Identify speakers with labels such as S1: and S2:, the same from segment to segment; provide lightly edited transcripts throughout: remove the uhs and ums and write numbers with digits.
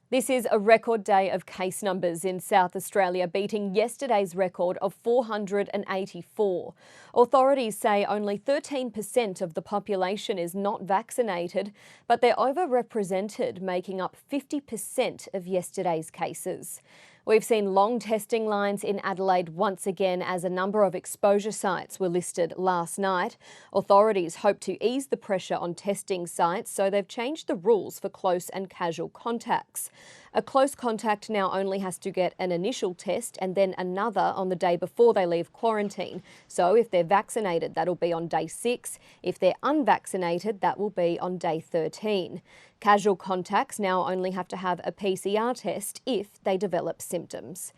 S1: This is a record day of case numbers in South Australia, beating yesterday's record of 484. Authorities say only 13% of the population is not vaccinated, but they're overrepresented, making up 50% of yesterday's cases. We've seen long testing lines in Adelaide once again as a number of exposure sites were listed last night. Authorities hope to ease the pressure on testing sites, so they've changed the rules for close and casual contacts. A close contact now only has to get an initial test and then another on the day before they leave quarantine. So if they're vaccinated, that'll be on day 6. If they're unvaccinated, that will be on day 13. Casual contacts now only have to have a PCR test if they develop symptoms.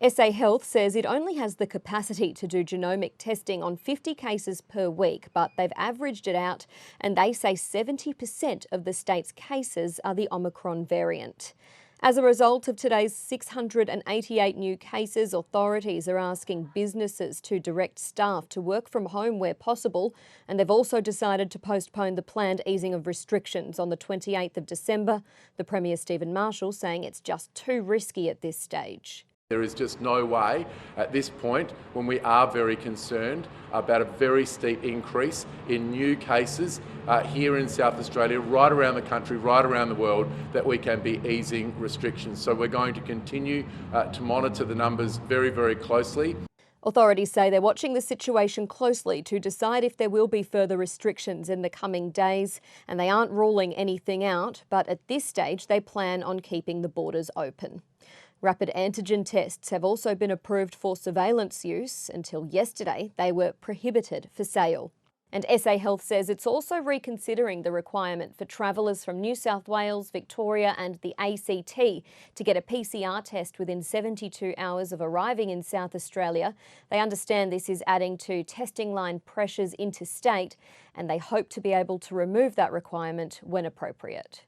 S1: SA Health says it only has the capacity to do genomic testing on 50 cases per week, but they've averaged it out and they say 70% of the state's cases are the Omicron variant. As a result of today's 688 new cases, authorities are asking businesses to direct staff to work from home where possible, and they've also decided to postpone the planned easing of restrictions on the 28th of December. The Premier Stephen Marshall saying it's just too risky at this stage.
S2: There is just no way at this point, when we are very concerned about a very steep increase in new cases here in South Australia, right around the country, right around the world, that we can be easing restrictions. So we're going to continue to monitor the numbers very, very closely.
S1: Authorities say they're watching the situation closely to decide if there will be further restrictions in the coming days, and they aren't ruling anything out, but at this stage they plan on keeping the borders open. Rapid antigen tests have also been approved for surveillance use. Until yesterday, they were prohibited for sale. And SA Health says it's also reconsidering the requirement for travellers from New South Wales, Victoria and the ACT to get a PCR test within 72 hours of arriving in South Australia. They understand this is adding to testing line pressures interstate, and they hope to be able to remove that requirement when appropriate.